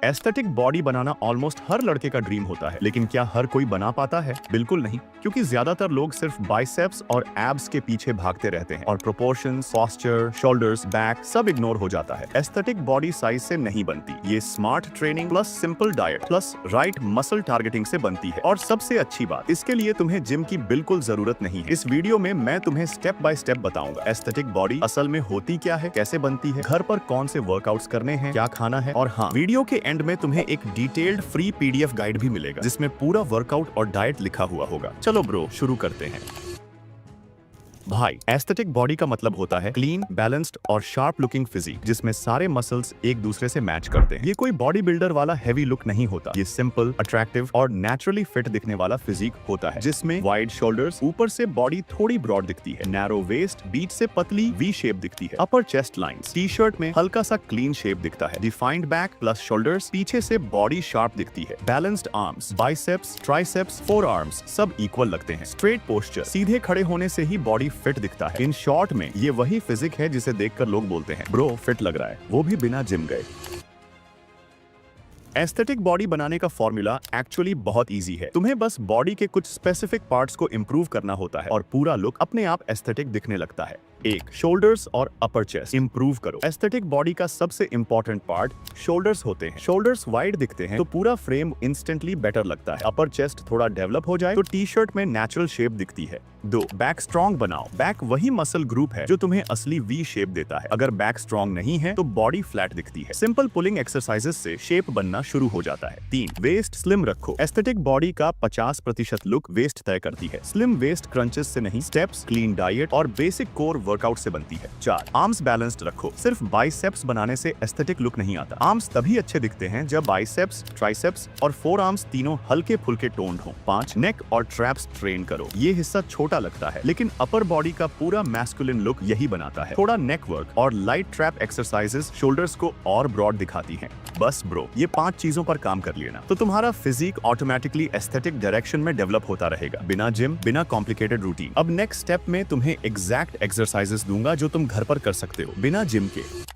Aesthetic body बनाना almost हर लड़के का dream होता है, लेकिन क्या हर कोई बना पाता है? बिल्कुल नहीं, क्योंकि ज्यादातर लोग सिर्फ बाइसेप्स और एब्स के पीछे भागते रहते हैं और प्रोपोर्शंस, पोस्चर, शोल्डर्स, बैक सब इग्नोर हो जाता है। एस्थेटिक बॉडी साइज से नहीं बनती, ये smart training plus simple diet plus right muscle targeting से बनती है। और सबसे अच्छी बात, इसके लिए तुम्हें जिम की बिल्कुल जरूरत नहीं है। इस वीडियो में मैं तुम्हें स्टेप बाय स्टेप बताऊंगा एस्थेटिक बॉडी असल में होती क्या है, कैसे बनती है, घर पर कौन से वर्कआउट्स करने हैं, क्या खाना है, और हाँ, वीडियो के एंड में तुम्हें एक डिटेल्ड फ्री PDF गाइड भी मिलेगा जिसमें पूरा वर्कआउट और डाइट लिखा हुआ होगा। चलो ब्रो, शुरू करते हैं। भाई, एस्थेटिक बॉडी का मतलब होता है क्लीन, बैलेंस्ड और शार्प लुकिंग फिजिक जिसमें सारे मसल्स एक दूसरे से मैच करते हैं। ये कोई बॉडी बिल्डर वाला हैवी लुक नहीं होता, ये सिंपल, अट्रैक्टिव और नेचुरली फिट दिखने वाला फिजिक होता है जिसमें वाइड शोल्डर्स, ऊपर से बॉडी थोड़ी ब्रॉड दिखती है, नैरो वेस्ट, बीच से पतली वी शेप दिखती है, अपर चेस्ट लाइंस, टी शर्ट में हल्का सा क्लीन शेप दिखता है, डिफाइंड बैक प्लस शोल्डर्स, पीछे से बॉडी शार्प दिखती है, balanced arms, biceps, triceps, four arms सब इक्वल लगते हैं, स्ट्रेट पोस्चर, सीधे खड़े होने से ही बॉडी फिट दिखता है। इन शॉर्ट में ये वही फिजिक है जिसे देखकर लोग बोलते हैं ब्रो फिट लग रहा है, वो भी बिना जिम गए। एस्थेटिक बॉडी बनाने का फॉर्मूला एक्चुअली बहुत इजी है। तुम्हें बस बॉडी के कुछ स्पेसिफिक पार्ट्स को इंप्रूव करना होता है और पूरा लुक अपने आप एस्थेटिक दिखने लगता है। एक, शोल्डर्स और अपर चेस्ट इंप्रूव करो। एस्थेटिक बॉडी का सबसे इंपॉर्टेंट पार्ट शोल्डर्स होते हैं। शोल्डर्स वाइड दिखते हैं तो पूरा फ्रेम इंस्टेंटली बेटर लगता है। अपर चेस्ट थोड़ा डेवलप हो जाए तो टी शर्ट में नेचुरल शेप दिखती है। 2, बैक स्ट्रॉन्ग बनाओ। बैक वही मसल ग्रुप है जो तुम्हें असली वी शेप देता है। अगर बैक स्ट्रॉन्ग नहीं है तो बॉडी फ्लैट दिखती है। सिंपल पुलिंग एक्सरसाइजेस से शेप बनना शुरू हो जाता है। 3, वेस्ट स्लिम रखो। एस्थेटिक बॉडी का 50% लुक वेस्ट तय करती है। स्लिम वेस्ट क्रंचेस से नहीं, स्टेप्स, क्लीन डाइट और बेसिक कोर वर्कआउट से बनती है। 4, आर्म्स बैलेंस्ड रखो। सिर्फ बाइसेप्स बनाने से एस्थेटिक लुक नहीं आता। आर्म्स तभी अच्छे दिखते हैं जब बाइसेप्स, ट्राइसेप्स और फोर आर्म्स तीनों हल्के फुल्के टोन्ड हो। 5, नेक और ट्रैप्स ट्रेन करो। ये हिस्सा छोटा लगता है लेकिन अपर बॉडी का पूरा मैस्कुलिन लुक यही बनाता है। थोड़ा नेक वर्क और लाइट ट्रैप एक्सरसाइजेस शोल्डर्स को और ब्रॉड दिखाती हैं। बस ब्रो, ये 5 चीजों पर काम कर लेना तो तुम्हारा फिजिक ऑटोमेटिकली एस्थेटिक डायरेक्शन में डेवलप होता रहेगा, बिना जिम, बिना कॉम्प्लिकेटेड रूटीन। अब नेक्स्ट स्टेप में तुम्हें एग्जैक्ट एक्सरसाइजेस दूंगा जो तुम घर पर कर सकते हो बिना जिम के।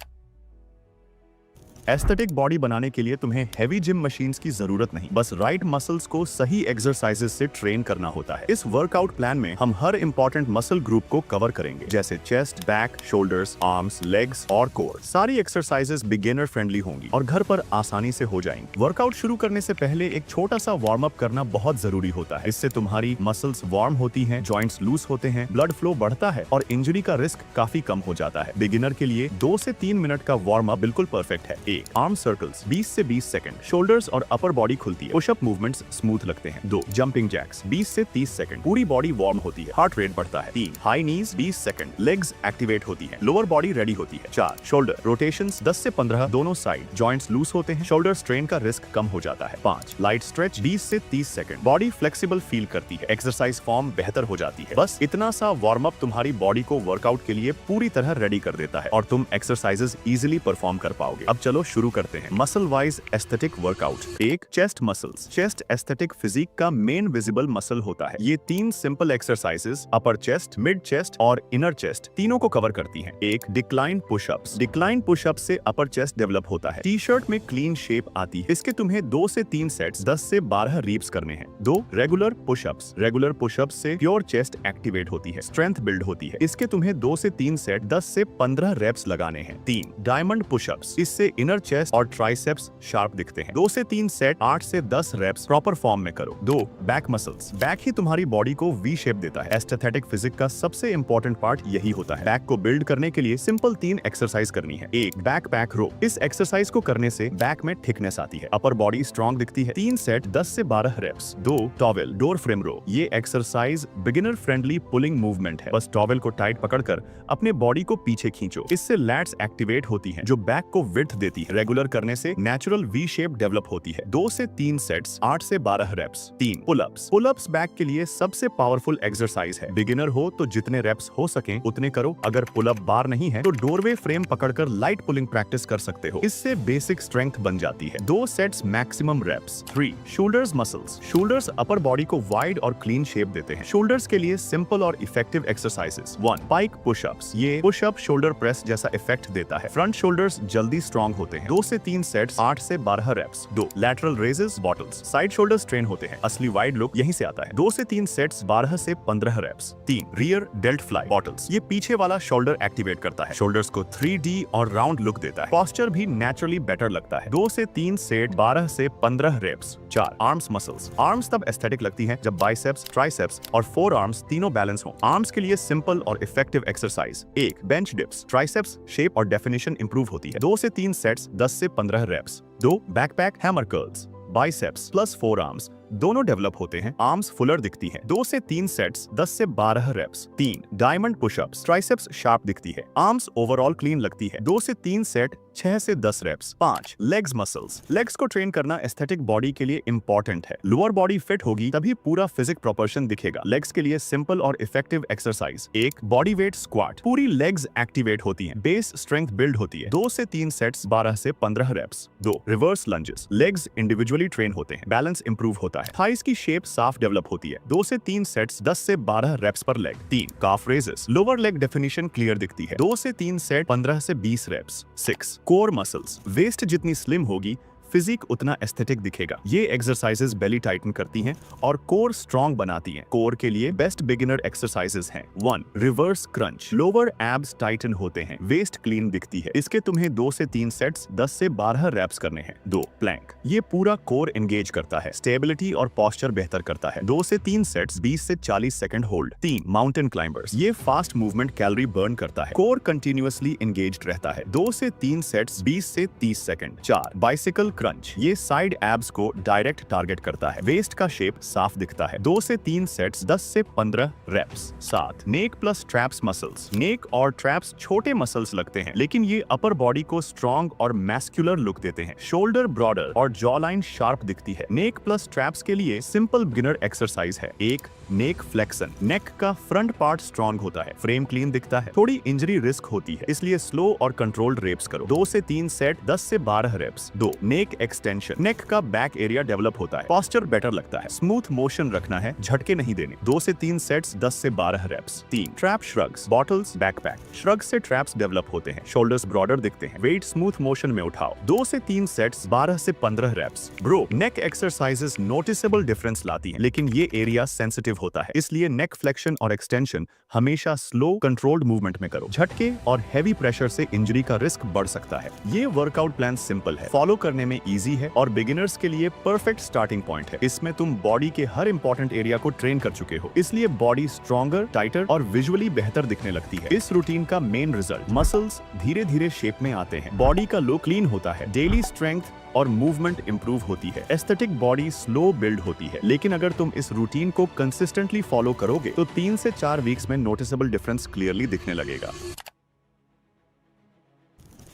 एस्थेटिक बॉडी बनाने के लिए तुम्हें हेवी जिम मशीन्स की जरूरत नहीं, बस राइट मसल्स को सही एक्सरसाइजेस से ट्रेन करना होता है। इस वर्कआउट प्लान में हम हर इंपॉर्टेंट मसल ग्रुप को कवर करेंगे, जैसे chest, back, shoulders, arms, legs और कोर। सारी एक्सरसाइजेस बिगिनर फ्रेंडली होंगी और घर पर आसानी से हो जाएंगी। वर्कआउट शुरू करने से पहले एक छोटा सा वार्म अप करना बहुत जरूरी होता है। इससे तुम्हारी मसल्स वार्म होती हैं, जॉइंट्स लूज होते हैं, ब्लड फ्लो बढ़ता है और इंजरी का रिस्क काफी कम हो जाता है। बिगिनर के लिए 2 से 3 मिनट का वार्म अप बिल्कुल परफेक्ट है। आर्म सर्कल्स 20 से 20 सेकंड, शोल्डर्स और अपर बॉडी खुलती है, पुशअप मूवमेंट्स स्मूथ लगते हैं। 2, जंपिंग जैक्स 20 से 30 सेकंड, पूरी बॉडी वार्म होती है, हार्ट रेट बढ़ता है। 3, हाई नीज 20 सेकंड, लेग्स एक्टिवेट होती है, लोअर बॉडी रेडी होती है। 4, शोल्डर रोटेशंस 10 से 15 दोनों साइड, जॉइंट्स लूज होते हैं, शोल्डर स्ट्रेन का रिस्क कम हो जाता है। 5, लाइट स्ट्रेच 20 से 30 सेकंड, बॉडी फ्लेक्सिबल फील करती है, एक्सरसाइज फॉर्म बेहतर हो जाती है। बस इतना सा वार्म अप तुम्हारी बॉडी को वर्कआउट के लिए पूरी तरह रेडी कर देता है और तुम एक्सरसाइजेस इजीली परफॉर्म कर पाओगे। अब चलो शुरू करते हैं muscle wise aesthetic workout. 1, chest muscles. Chest aesthetic physique का मेन विजिबल मसल होता है। ये 3 simple exercises upper chest, mid chest और इनर चेस्ट तीनों को कवर करती हैं। 1, डिक्लाइन पुशअप्स। डिक्लाइन पुशअप से अपर चेस्ट डेवलप होता है, टी शर्ट में क्लीन शेप आती है। इसके तुम्हें 2 से 3 सेट्स 10 से 12 रीप्स करने हैं। 2, रेगुलर पुशअप्स। रेगुलर पुशअप्स से प्योर चेस्ट एक्टिवेट होती है, स्ट्रेंथ बिल्ड होती है। इसके तुम्हें 2 से 3 सेट 10 से 15 रेप्स लगाने हैं। 3, डायमंड पुशअप्स। इससे इनर चेस्ट और ट्राइसेप्स शार्प दिखते हैं। 2 से 3 सेट 8 से 10 रेप्स प्रॉपर फॉर्म में करो। 2, बैक मसल्स। बैक ही तुम्हारी बॉडी को वी शेप देता है। एस्थेटिक फिजिक का सबसे इंपॉर्टेंट पार्ट यही होता है। बैक को बिल्ड करने के लिए सिंपल 3 एक्सरसाइज करनी है। 1, बैक पैक रो। इस एक्सरसाइज को करने से बैक में थिकनेस आती है, अपर बॉडी स्ट्रॉन्ग दिखती है। 3 सेट 10 से 12 रेप्स। 2, टॉवेल डोर फ्रेम रो। ये exercise beginner friendly pulling movement है। बस टॉवेल को टाइट पकड़कर अपने बॉडी को पीछे खींचो, इससे लैट्स एक्टिवेट होती हैं जो बैक को विड्थ देती है। रेगुलर करने से नेचुरल वी शेप डेवलप होती है। 2 से 3 सेट्स 8 से 12 रेप्स। 3, पुलअप्स। पुलअप्स बैक के लिए सबसे पावरफुल एक्सरसाइज है। बिगिनर हो तो जितने रेप्स हो सके उतने करो। अगर पुलअप बार नहीं है तो डोरवे फ्रेम पकड़कर लाइट पुलिंग प्रैक्टिस कर सकते हो, इससे बेसिक स्ट्रेंथ बन जाती है। 2 sets maximum reps. 3, shoulders muscles. Shoulders upper body को वाइड और क्लीन शेप देते हैं। शोल्डर्स के लिए सिंपल और इफेक्टिव एक्सरसाइजेस। 1, pike pushups. ये पुशअप शोल्डर प्रेस जैसा इफेक्ट देता है। फ्रंट शोल्डर्स जल्दी स्ट्रॉन्ग होते होते हैं। 2 से 3 सेट्स 8 से 12 reps. 2 lateral raises bottles, side shoulders train होते हैं, असली वाइड लुक यहीं से आता है। 2 से 3 सेट्स 12 से 15 reps. 3 rear delt fly bottles, ये पीछे वाला शोल्डर एक्टिवेट करता है, शोल्डर्स को 3D और राउंड लुक देता है, पोस्चर भी नेचुरली बेटर लगता है। 2 से 3 सेट 12 से 15 रेप्स। 4 आर्म्स मसल्स, आर्म्स तब एस्थेटिक लगती हैं जब बाइसेप्स, ट्राइसेप्स और फोर आर्म्स तीनों बैलेंस हो। आर्म्स के लिए सिंपल और effective exercise. 1 bench dips, triceps shape और डेफिनेशन इंप्रूव होती है। 2 से 3 सेट्स 10 से 15 reps. 2 backpack hammer curls, biceps plus forearms दोनों डेवलप होते हैं, आर्म्स फुलर दिखती है। 2 से 3 सेट्स 10 से 12 reps. 3 diamond pushups, triceps sharp दिखती है, आर्म्स ओवरऑल क्लीन लगती है। 2 से 3 सेट 6 से 10 रेप्स। 5 लेग्स मसल्स, लेग्स को ट्रेन करना एस्थेटिक बॉडी के लिए इंपॉर्टेंट है। लोअर बॉडी फिट होगी तभी पूरा फिजिक प्रोपोर्शन दिखेगा। लेग्स के लिए सिंपल और effective exercise. 1 body weight squat, पूरी लेग्स एक्टिवेट होती हैं, बेस स्ट्रेंथ बिल्ड होती है। 2 से 3 सेट्स 12 से 15 reps. 2 reverse lunges, legs individually train होते हैं, बैलेंस इंप्रूव होता है, थाइस की शेप साफ डेवलप होती है। 2 से 3 सेट्स 10 से 12 रेप्स पर leg. 3 calf raises, lower leg definition clear दिखती है। 2 से 3 सेट 15 से 20 रेप्स। 6 कोर मसल्स, वेस्ट जितनी स्लिम होगी फिजिक उतना एस्थेटिक दिखेगा। ये एक्सरसाइजेस बेली टाइटन करती हैं और कोर स्ट्रॉन्ग बनाती हैं। कोर के लिए बेस्ट बिगिनर एक्सरसाइजेस हैं। 1 reverse crunch, lower abs Titan होते हैं, वेस्ट क्लीन दिखती है, इसके तुम्हें 2 से 3 सेट्स 10 से 12 रेप्स करने हैं। 2 प्लैंक, ये पूरा कोर एंगेज करता है, स्टेबिलिटी और पोस्चर बेहतर करता है। 2 से 3 सेट्स 20 से 40 सेकंड होल्ड। 3 माउंटेन क्लाइंबर्स, ये फास्ट मूवमेंट कैलोरी बर्न करता है, कोर कंटिन्यूअसली एंगेज्ड रहता है। 2 से 3 सेट्स 20 से 30 सेकंड। 4 बाइसिकल क्रंच, ये साइड एब्स को डायरेक्ट टारगेट करता है, वेस्ट का शेप साफ दिखता है। 2 से 3 सेट्स 10 से 15 रेप्स। 7 नेक प्लस ट्रैप्स मसल्स, नेक और ट्रैप्स छोटे मसल्स लगते हैं लेकिन ये अपर बॉडी को स्ट्रॉन्ग और मैस्कुलर लुक देते हैं, शोल्डर ब्रॉडर और जॉ लाइन शार्प दिखती है। नेक प्लस ट्रैप्स के लिए सिंपल बिगिनर एक्सरसाइज है। 1 नेक फ्लेक्शन, नेक का फ्रंट पार्ट स्ट्रॉन्ग होता है, फ्रेम क्लीन दिखता है, थोड़ी इंजरी रिस्क होती है इसलिए स्लो और कंट्रोल्ड रेप्स करो। 2 से 3 सेट 10 से 12 रेप्स। 2 नेक एक्सटेंशन, नेक का बैक एरिया डेवलप होता है, पोस्चर बेटर लगता है, स्मूथ मोशन रखना है, झटके नहीं देने। 2 से 3 सेट्स 10 से 12 reps. 3 trap shrugs, bottles backpack, shrug से ट्रैप्स डेवलप होते हैं, शोल्डर्स ब्रॉडर दिखते हैं, वेट स्मूथ मोशन में उठाओ। 2 से 3 सेट्स 12 से 15 रेप्स। ब्रो नेक एक्सरसाइजेस नोटिसेबल डिफरेंस लाती हैं लेकिन ये एरिया सेंसिटिव होता है इसलिए नेक फ्लेक्शन और एक्सटेंशन हमेशा स्लो कंट्रोल्ड मूवमेंट में करो। झटके और हैवी प्रेशर से इंजरी का रिस्क बढ़ सकता है। ये वर्कआउट प्लान सिंपल है, फॉलो करने में इजी है और बिगिनर्स के लिए परफेक्ट स्टार्टिंग पॉइंट है। इसमें तुम बॉडी के हर इंपॉर्टेंट एरिया को ट्रेन कर चुके हो, इसलिए बॉडी स्ट्रॉन्गर, टाइटर और विजुअली बेहतर दिखने लगती है। इस रूटीन का मेन रिजल्ट, मसल्स धीरे धीरे शेप में आते हैं, बॉडी का लुक क्लीन होता है, डेली स्ट्रेंथ और मूवमेंट इंप्रूव होती है, एस्थेटिक बॉडी स्लो बिल्ड होती है। लेकिन अगर तुम इस रूटीन को कंसिस्टेंटली फॉलो करोगे तो 3 से 4 वीक्स में नोटिसेबल डिफरेंस क्लियरली दिखने लगेगा।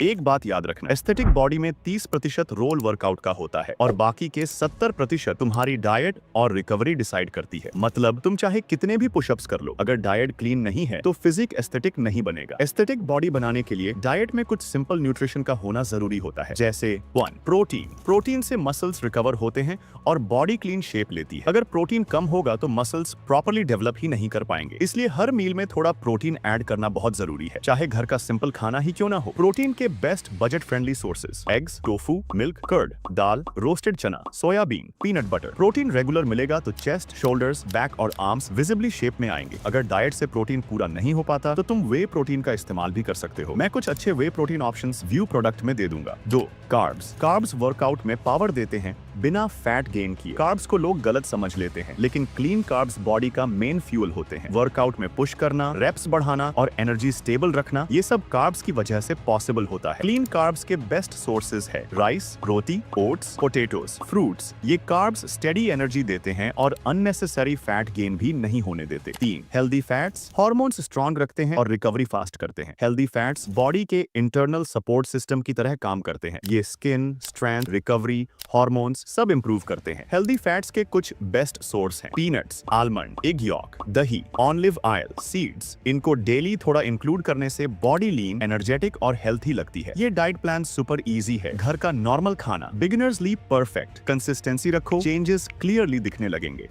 एक बात याद रखना, एस्थेटिक बॉडी में 30% रोल वर्कआउट का होता है और बाकी के 70% तुम्हारी डाइट और रिकवरी डिसाइड करती है। मतलब तुम चाहे कितने भी पुशअप्स कर लो, अगर डाइट क्लीन नहीं है तो फिजिक एस्थेटिक नहीं बनेगा। एस्थेटिक बॉडी बनाने के लिए डाइट में कुछ सिंपल न्यूट्रिशन का होना जरूरी होता है, जैसे 1 प्रोटीन, प्रोटीन से मसल्स रिकवर होते हैं और बॉडी क्लीन शेप लेती है। अगर प्रोटीन कम होगा तो मसल्स प्रॉपर्ली डेवलप ही नहीं कर पाएंगे, इसलिए हर मील में थोड़ा प्रोटीन ऐड करना बहुत जरूरी है, चाहे घर का सिंपल खाना ही क्यों ना हो। प्रोटीन के best budget friendly sources, eggs, tofu, milk, curd, दाल, रोस्टेड चना, soybean, peanut butter. Protein regular मिलेगा तो चेस्ट, शोल्डर्स, बैक और आर्म्स विजिबली शेप में आएंगे। अगर डाइट से प्रोटीन पूरा नहीं हो पाता तो तुम वे प्रोटीन का इस्तेमाल भी कर सकते हो। मैं कुछ अच्छे वे प्रोटीन ऑप्शंस व्यू प्रोडक्ट में दे दूंगा। 2 कार्ब्स, कार्ब्स वर्कआउट में पावर देते हैं बिना फैट गेन किए। कार्ब्स को लोग गलत समझ लेते हैं लेकिन क्लीन कार्ब्स बॉडी का मेन फ्यूल होते हैं। वर्कआउट में पुश करना, रेप्स बढ़ाना और एनर्जी स्टेबल रखना, ये सब कार्ब्स की वजह से पॉसिबल होता है। क्लीन कार्ब्स के बेस्ट सोर्सेज है राइस, रोटी, ओट्स, पोटैटोस, फ्रूट्स। ये कार्ब्स स्टेडी एनर्जी देते हैं और अननेसेसरी फैट गेन भी नहीं होने देते। 3 हेल्दी फैट्स, हार्मोन्स स्ट्रॉन्ग रखते हैं और रिकवरी फास्ट करते हैं। हेल्दी फैट्स बॉडी के इंटरनल सपोर्ट सिस्टम की तरह काम करते हैं, ये स्किन, स्ट्रेंथ, रिकवरी, हार्मोन्स सब इंप्रूव करते हैं। हेल्दी फैट्स के कुछ बेस्ट सोर्स हैं पीनट्स, आलमंड, एग यॉक, दही, ऑलिव ऑयल, सीड्स। इनको डेली थोड़ा इंक्लूड करने से बॉडी लीन, एनर्जेटिक और हेल्थी लगती है। ये डाइट प्लान सुपर इजी है, घर का नॉर्मल खाना, बिगिनर्स लिए परफेक्ट। कंसिस्टेंसी रखो, चेंजेस क्लियरली दिखने लगेंगे।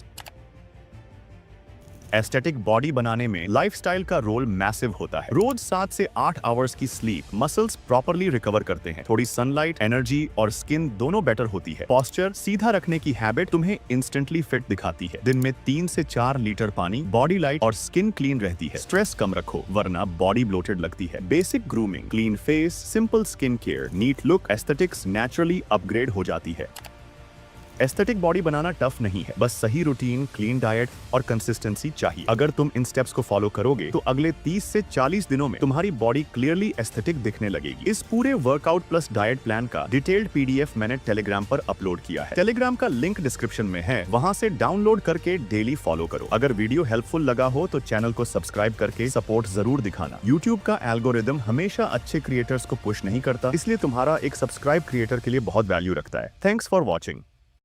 एस्थेटिक बॉडी बनाने में लाइफस्टाइल का रोल मैसिव होता है। रोज 7 से 8 आवर्स की स्लीप मसल्स प्रॉपर्ली रिकवर करते हैं। थोड़ी सनलाइट, एनर्जी और स्किन दोनों बेटर होती है। पोस्चर सीधा रखने की हैबिट तुम्हें इंस्टेंटली फिट दिखाती है। दिन में 3 से 4 लीटर पानी, बॉडी लाइट और स्किन क्लीन रहती है। स्ट्रेस कम रखो वरना बॉडी ब्लोटेड लगती है। Basic grooming, clean face, simple skin care, neat look, aesthetics naturally upgrade हो जाती है। एस्थेटिक बॉडी बनाना टफ नहीं है, बस सही रूटीन, क्लीन डाइट और कंसिस्टेंसी चाहिए। अगर तुम इन स्टेप्स को फॉलो करोगे तो अगले 30 से 40 दिनों में तुम्हारी बॉडी क्लियरली एस्थेटिक दिखने लगेगी। इस पूरे वर्कआउट प्लस डाइट प्लान का डिटेल्ड PDF मैंने टेलीग्राम पर अपलोड किया है। टेलीग्राम का लिंक डिस्क्रिप्शन में है, वहां से डाउनलोड करके डेली फॉलो करो। अगर वीडियो हेल्पफुल लगा हो तो चैनल को सब्सक्राइब करके सपोर्ट जरूर दिखाना। यूट्यूब का एल्गोरिदम हमेशा अच्छे क्रिएटर्स को पुश नहीं करता, इसलिए तुम्हारा एक सब्सक्राइब क्रिएटर के लिए बहुत वैल्यू रखता है। Thanks for watching.